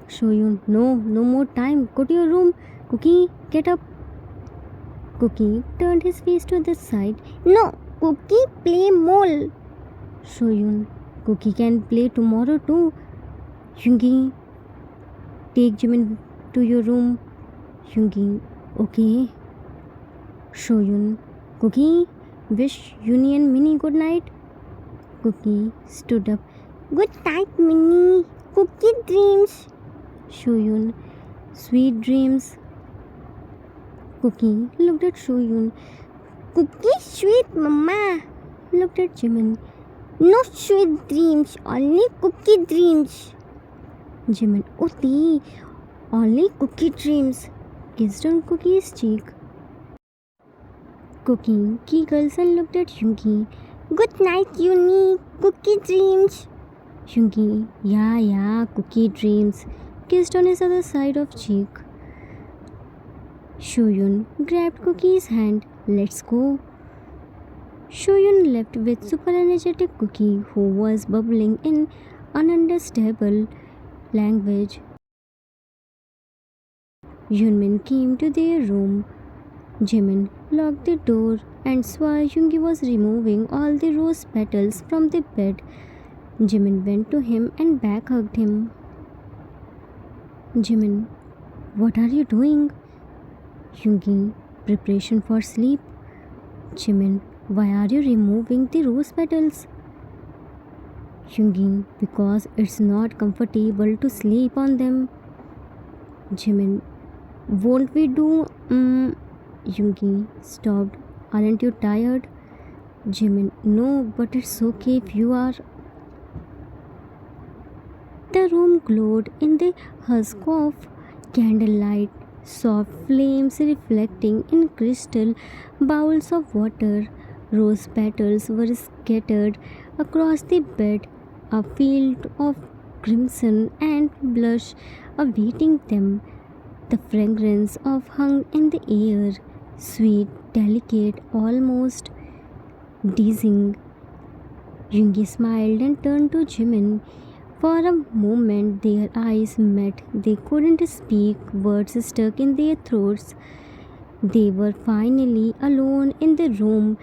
Shoyun, no, no more time. Go to your room. Cookie, get up. Cookie turned his face to the side. No, Cookie, play mole. Shoyun, Cookie can play tomorrow too. Yoongi, take Jimin to your room. Yoongi, okay. Shoyun, Cookie, wish Union Minnie good night. Cookie stood up. Good night, Minnie. Cookie dreams. Shoyun, sweet dreams. Cookie looked at Shoyun. Cookie sweet, Mama. Looked at Jimin. No sweet dreams, only cookie dreams. Jimin, Oti, only cookie dreams. Kissed on Cookie's cheek. Cookie giggles and looked at Yoongi. Good night, Uni. Cookie dreams. Yoongi, yeah, cookie dreams. Kissed on his other side of cheek. Shoyun grabbed Cookie's hand. Let's go. Shoyun left with super energetic Cookie, who was bubbling in ununderstandable language. Yunmin came to their room. Jimin locked the door and saw Yoongi was removing all the rose petals from the bed. Jimin went to him and back hugged him. Jimin, what are you doing? Yoongi, preparation for sleep. Jimin, why are you removing the rose petals? Yoongi, because it's not comfortable to sleep on them. Jimin, won't we do? Yoongi stopped. Aren't you tired? Jimin, no, but it's okay if you are. The room glowed in the husk of candlelight, soft flames reflecting in crystal bowls of water. Rose petals were scattered across the bed, a field of crimson and blush awaiting them. The fragrance of hung in the air, sweet, delicate, almost dizzying. Yoongi smiled and turned to Jimin. For a moment their eyes met. They couldn't speak, words stuck in their throats. They were finally alone in the room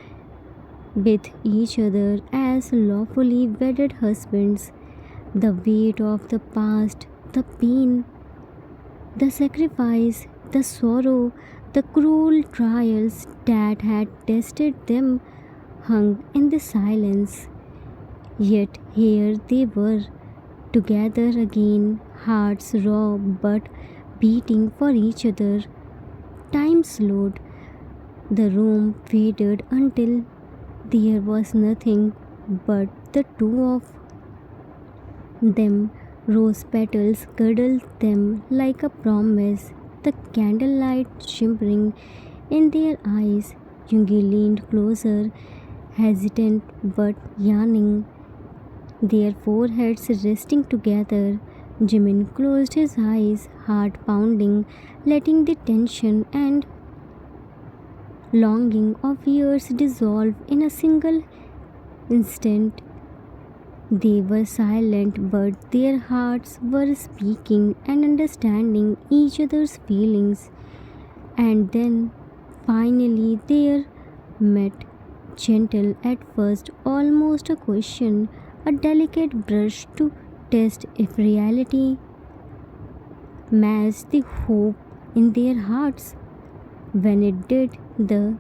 with each other as lawfully wedded husbands. The weight of the past, the pain, the sacrifice, the sorrow, the cruel trials that had tested them hung in the silence. Yet here they were, together again, hearts raw but beating for each other. Time slowed. The room faded until there was nothing but the two of them. Rose petals girdled them like a promise, the candlelight shimmering in their eyes. Yoongi leaned closer, hesitant but yearning, their foreheads resting together. Jimin closed his eyes, heart pounding, letting the tension and longing of years dissolve in a single instant. They were silent, but their hearts were speaking and understanding each other's feelings. And then, finally, there met, gentle at first, almost a question, a delicate brush to test if reality matched the hope in their hearts. When it did, the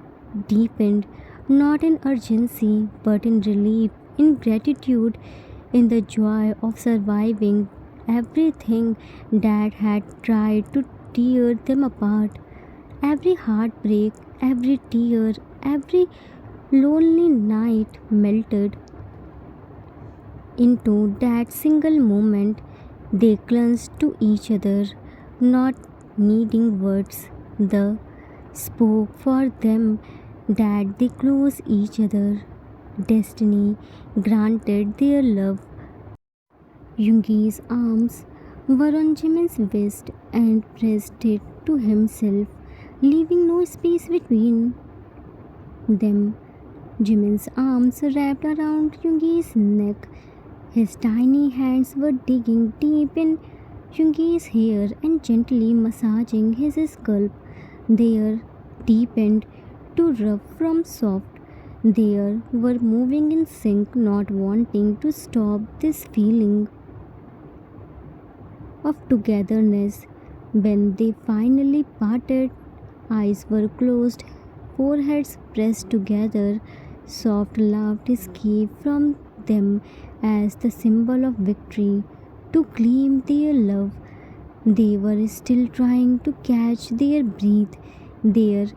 deepened, not in urgency, but in relief, in gratitude, in the joy of surviving everything that had tried to tear them apart. Every heartbreak, every tear, every lonely night melted into that single moment. They clung to each other, not needing words. The spoke for them that they close each other. Destiny granted their love. Yungi's arms were on Jimin's waist and pressed it to himself, leaving no space between them. Jimin's arms wrapped around Yungi's neck. His tiny hands were digging deep in Yungi's hair and gently massaging his scalp. Their deepened to rough from soft. They were moving in sync, not wanting to stop this feeling of togetherness. When they finally parted, eyes were closed, foreheads pressed together, soft laugh escaped from them as the symbol of victory. To claim their love, they were still trying to catch their breath there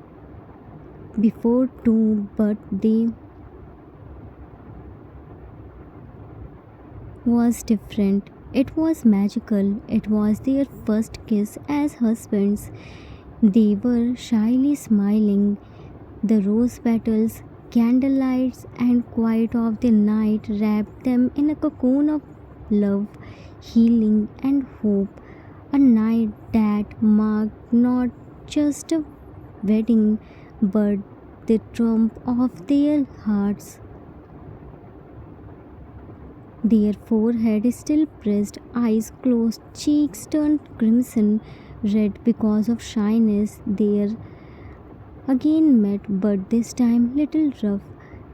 before too, but they was different. It was magical. It was their first kiss as husbands. They were shyly smiling. The rose petals, candlelights, and quiet of the night wrapped them in a cocoon of love, healing, and hope. A night that marked not just a wedding but the triumph of their hearts. Their forehead still pressed, eyes closed, cheeks turned crimson red because of shyness. They again met, but this time little rough.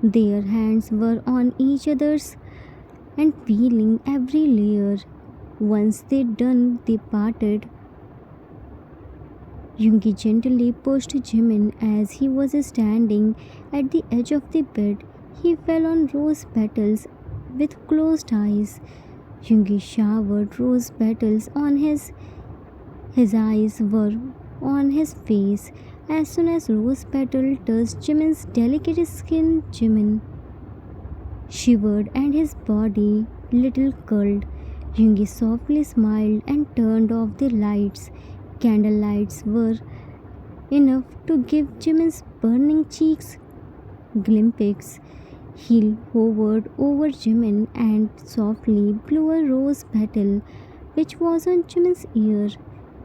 Their hands were on each other's and peeling every layer. Once they done, they parted. Yungi gently pushed Jimin as he was standing at the edge of the bed. He fell on rose petals with closed eyes. Yungi showered rose petals on his eyes were on his face. As soon as rose petal touched Jimin's delicate skin, Jimin shivered and his body little curled. Yungi softly smiled and turned off the lights. Candle lights were enough to give Jimin's burning cheeks glimpses. He hovered over Jimin and softly blew a rose petal which was on Jimin's ear.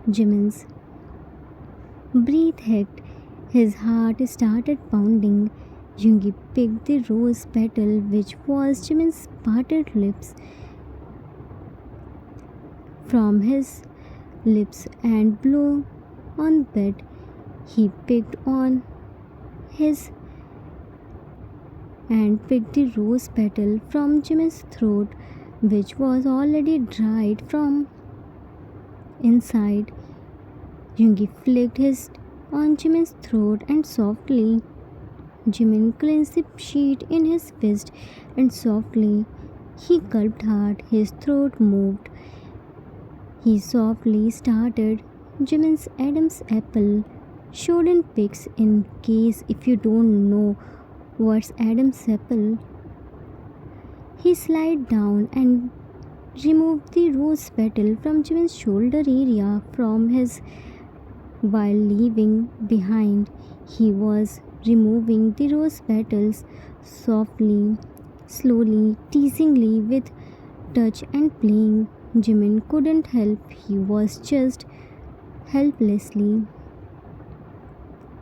Jimin's breath heckled. His heart started pounding. Yungi picked the rose petal which was Jimin's parted lips from his lips and blew on bed. He picked on his and picked the rose petal from Jimin's throat, which was already dried from inside. Yungi flicked his on Jimin's throat and softly. Jimin clenched the sheet in his fist and softly he gulped hard. His throat moved. He softly started Jimin's Adam's apple. Showed in pics in case if you don't know what's Adam's apple. He slid down and removed the rose petal from Jimin's shoulder area from his while leaving behind. He was removing the rose petals softly, slowly, teasingly with touch and playing. Jimin couldn't help, he was just helplessly.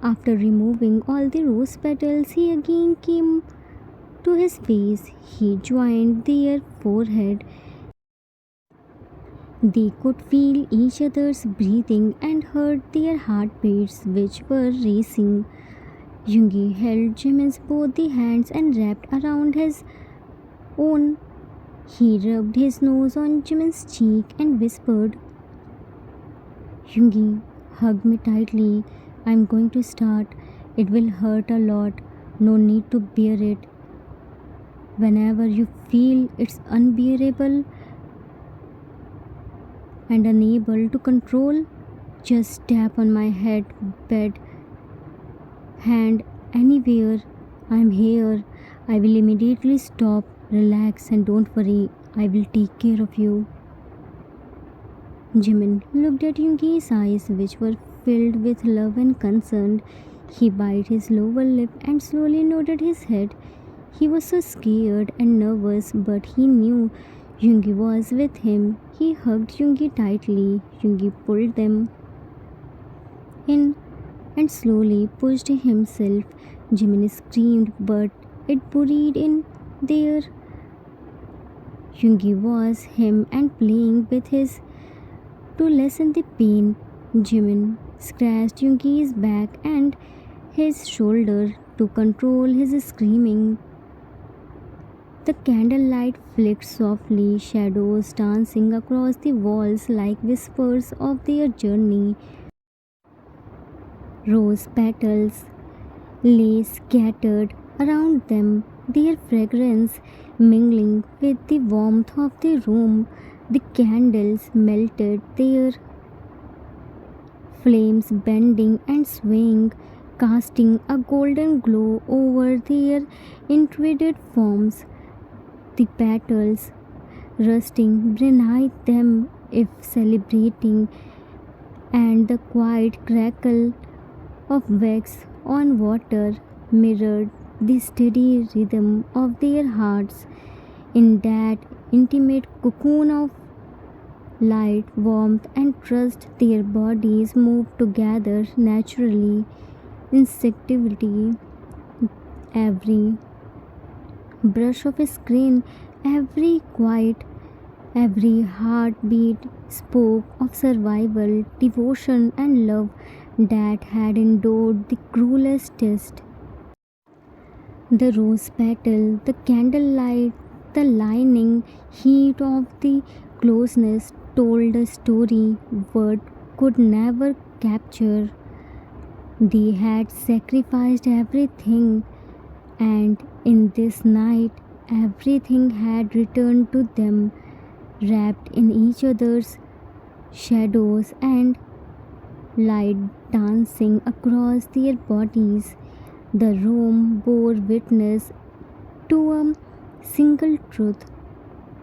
After removing all the rose petals, he again came to his face. He joined their forehead. They could feel each other's breathing and heard their heartbeats, which were racing. Yungi held Jimin's both the hands and wrapped around his own. He rubbed his nose on Jimin's cheek and whispered, Yungi, hug me tightly. I'm going to start. It will hurt a lot. No need to bear it. Whenever you feel it's unbearable, and unable to control. Just tap on my head, bed, hand, anywhere. I'm here. I will immediately stop. Relax and don't worry. I will take care of you. Jimin looked at Yoongi's eyes, which were filled with love and concern. He bit his lower lip and slowly nodded his head. He was so scared and nervous, but he knew Yoongi was with him. He hugged Yoongi tightly. Yoongi pulled them in and slowly pushed himself. Jimin screamed, but it buried in there. Yoongi was him and playing with his to lessen the pain. Jimin scratched Yoongi's back and his shoulder to control his screaming. The candlelight flicked softly, shadows dancing across the walls like whispers of their journey. Rose petals lay scattered around them, their fragrance mingling with the warmth of the room. The candles melted, their flames bending and swaying, casting a golden glow over their intricate forms. The petals rusting beneath them, if celebrating, and the quiet crackle of wax on water mirrored the steady rhythm of their hearts. In that intimate cocoon of light, warmth, and trust, their bodies moved together naturally, instinctively. Every brush of skin, every quiet, every heartbeat spoke of survival, devotion, and love that had endured the cruelest test. The rose petal, the candlelight, the lining heat of the closeness told a story word could never capture. They had sacrificed everything, and in this night, everything had returned to them, wrapped in each other's shadows and light dancing across their bodies. The room bore witness to a single truth.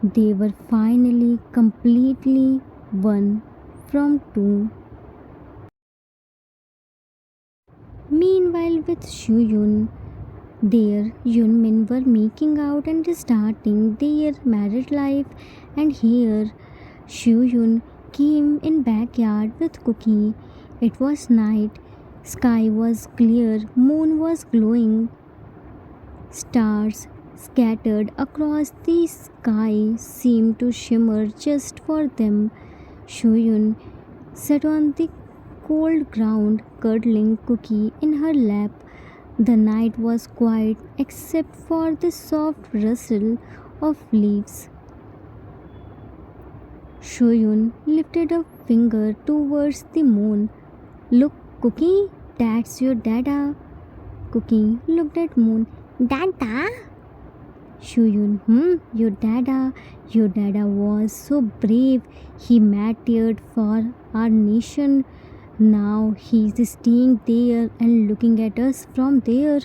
They were finally completely one from two. Meanwhile, with Shuyun, their Yunmin were making out and starting their married life, and here Shuyun came in backyard with Cookie. It was night. Sky was clear, moon was glowing, stars scattered across the sky seemed to shimmer just for them. Shuyun sat on the cold ground, cuddling Cookie in her lap. The night was quiet except for the soft rustle of leaves. Shuyun lifted a finger towards the moon. Look, Cookie, that's your dada. Cookie looked at moon. Dada? Shuyun, your dada. Your dada was so brave. He martyred for our nation. Now he's staying there and looking at us from there.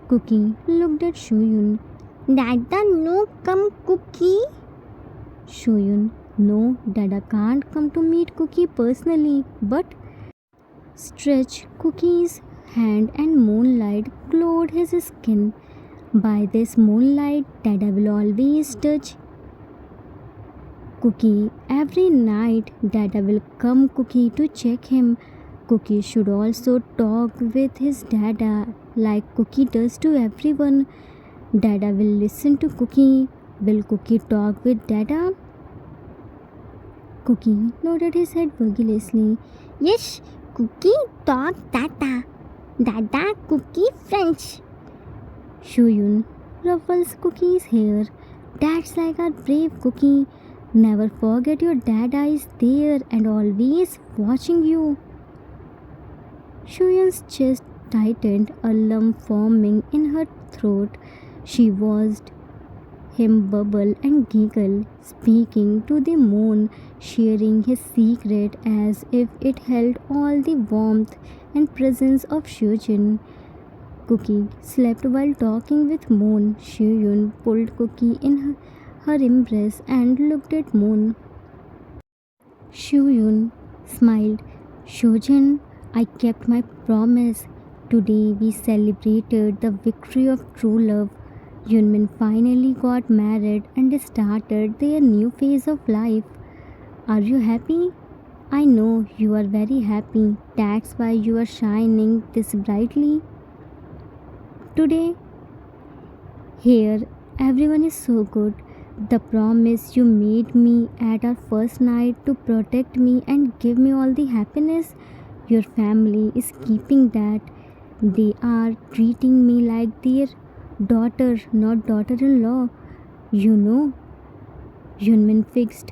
Cookie looked at Shuyun. Dada, no, come, Cookie. Shuyun, no, Dada can't come to meet Cookie personally, but stretch Cookie's hand and moonlight glowed his skin. By this moonlight, Dada will always touch Cookie. Every night, Dada will come Cookie to check him. Cookie should also talk with his Dada like Cookie does to everyone. Dada will listen to Cookie. Will Cookie talk with Dada? Cookie nodded his head vigorously. Yes, Cookie talk Dada. Dada Cookie French. Shuyun ruffles Cookie's hair. That's like our brave Cookie. Never forget your Dada is there and always watching you. Shuyun's chest tightened, a lump forming in her throat. She watched him bubble and giggle, speaking to the moon, sharing his secret as if it held all the warmth and presence of Shujin. Cookie slept while talking with Moon. Shuyun pulled Cookie in her embrace and looked at Moon. Shuyun smiled. Shojin, I kept my promise. Today we celebrated the victory of true love. Yunmin finally got married and started their new phase of life. Are you happy? I know you are very happy. That's why you are shining this brightly. Today, here, everyone is so good. The promise you made me at our first night to protect me and give me all the happiness, your family is keeping that. They are treating me like their daughter, not daughter in law. You know, Yunmin fixed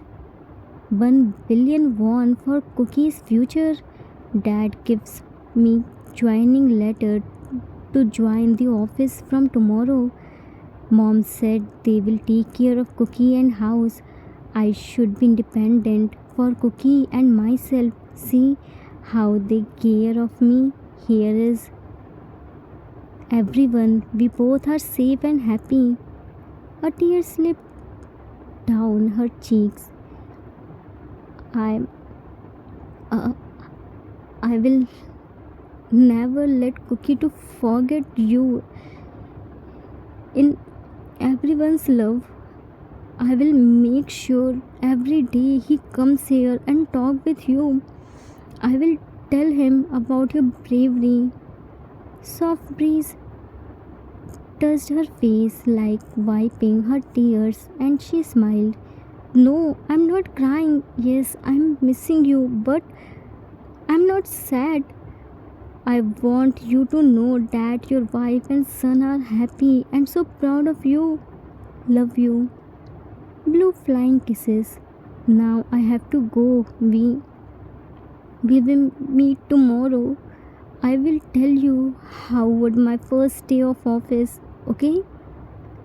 1 billion won for Cookie's future. Dad gives me joining letter to join the office from tomorrow. Mom said they will take care of Cookie and house. I should be independent for Cookie and myself. See how they care of me. Here is everyone. We both are safe and happy. A tear slipped down her cheeks. I uh, I will never let Cookie to forget you in everyone's love. I will make sure every day he comes here and talk with you. I will tell him about your bravery. Soft breeze touched her face like wiping her tears and she smiled. No, I'm not crying. Yes, I'm missing you, but I'm not sad. I want you to know that your wife and son are happy and so proud of you. Love you. Blue flying kisses. Now I have to go. We will meet tomorrow. I will tell you how would my first day of office, okay?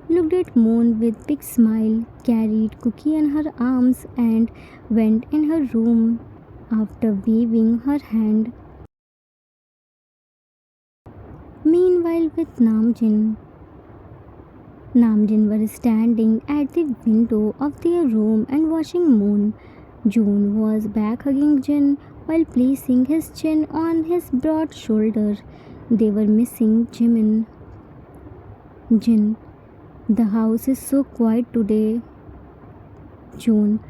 Looked at Moon with big smile, carried Cookie in her arms and went in her room after waving her hand. Meanwhile with Namjin were standing at the window of their room and watching Moon. June was back hugging Jin while placing his chin on his broad shoulder. They were missing Jimin. Jin, the house is so quiet today. June,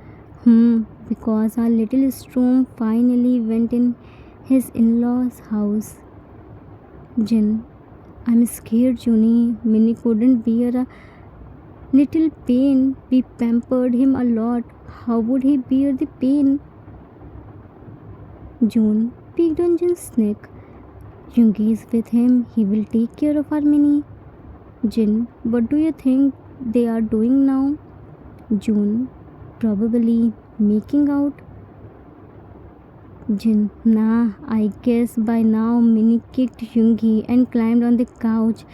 because our little storm finally went in his in-laws' house. Jin, I'm scared, Junie. Minnie couldn't bear a little pain. We pampered him a lot. How would he bear the pain? June peeked on Jin's neck. Yoongi is with him. He will take care of our Minnie. Jin, what do you think they are doing now? June, probably making out. Jin, nah, I guess by now Minnie kicked Yoongi and climbed on the couch,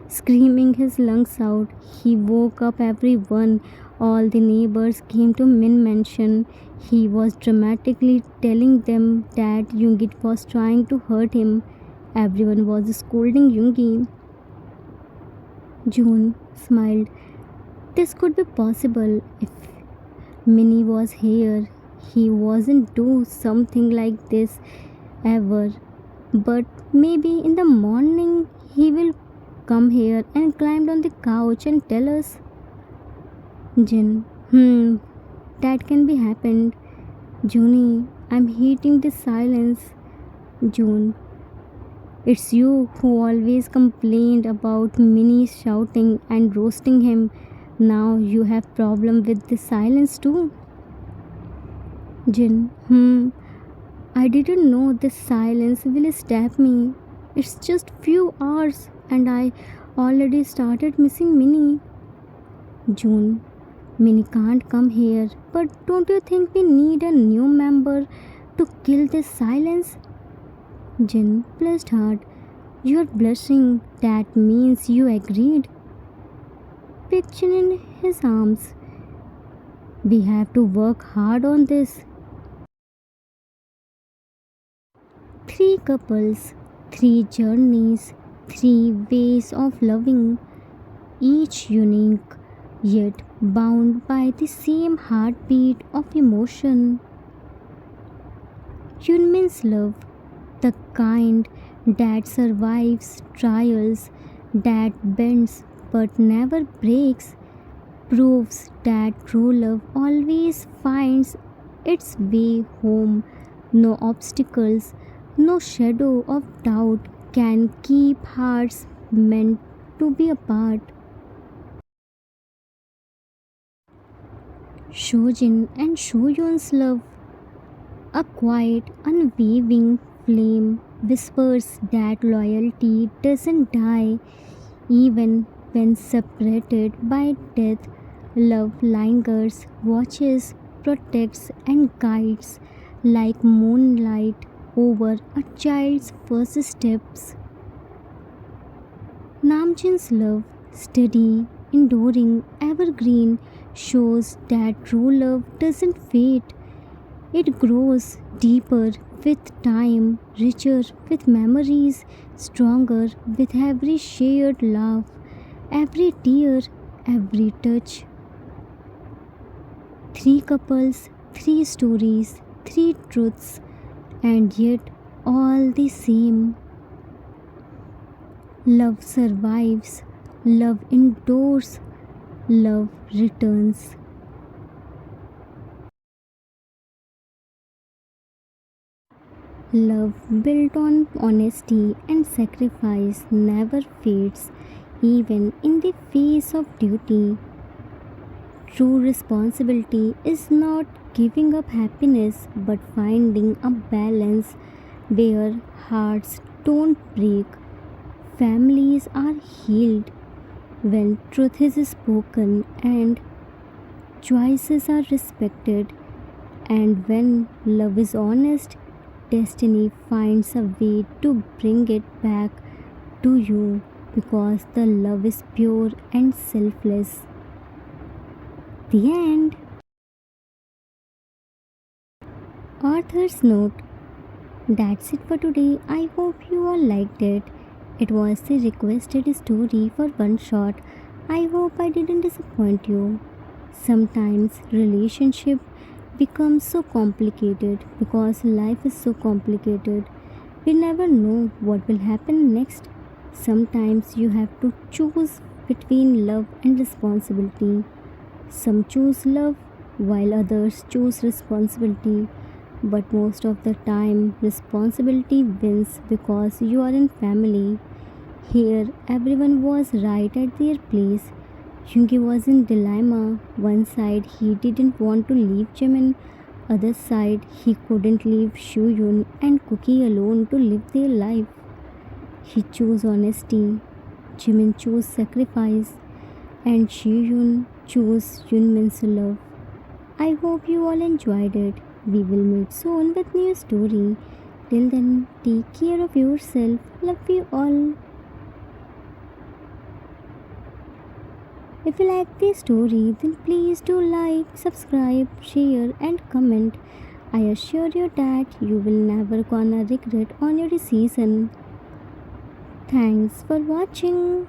screaming his lungs out. He woke up everyone. All the neighbors came to Min mansion. He was dramatically telling them that Yoongi was trying to hurt him. Everyone was scolding Yoongi. June smiled. This could be possible if Minnie was here. He wasn't do something like this ever. But maybe in the morning he will come here and climb on the couch and tell us. Jin, that can be happened. Junie, I'm hating this silence. June, it's you who always complained about Minnie shouting and roasting him. Now you have problem with the silence too. Jin, I didn't know this silence will stab me. It's just few hours and I already started missing Minnie. June, Minnie can't come here, but don't you think we need a new member to kill this silence? Jin blushed hard. You're blushing. That means you agreed. affection in his arms. We have to work hard on this. Three couples, three journeys, three ways of loving, each unique yet bound by the same heartbeat of emotion. Humans love, the kind that survives trials, that bends but never breaks, proves that true love always finds its way home. No obstacles, no shadow of doubt can keep hearts meant to be apart. Shojin and Shoyun's love, a quiet, unwavering flame, whispers that loyalty doesn't die even when separated by death. Love lingers, watches, protects, and guides like moonlight over a child's first steps. Namjoon's love, steady, enduring, evergreen, shows that true love doesn't fade. It grows deeper with time, richer with memories, stronger with every shared laugh, every tear, every touch. Three couples, three stories, three truths, and yet all the same. Love survives, love endures, love returns. Love built on honesty and sacrifice never fades, even in the face of duty. True responsibility is not giving up happiness but finding a balance where hearts don't break, families are healed when truth is spoken and choices are respected, and when love is honest, destiny finds a way to bring it back to you because the love is pure and selfless. The end. Author's note. That's it for today. I hope you all liked it. It was the requested story for one shot. I hope I didn't disappoint you. Sometimes relationship becomes so complicated because life is so complicated. We never know what will happen next. Sometimes you have to choose between love and responsibility. Some choose love while others choose responsibility. But most of the time, responsibility wins because you are in family. Here, everyone was right at their place. Hyungi was in dilemma. One side, he didn't want to leave Jimin. Other side, he couldn't leave Shuyun and Cookie alone to live their life. He chose honesty. Jimin chose sacrifice. And Shuyun chose Yunmin's love. I hope you all enjoyed it. We will meet soon with new story. Till then, take care of yourself. Love you all. If you like this story, then please do like, subscribe, share, and comment. I assure you that you will never gonna regret on your decision. Thanks for watching.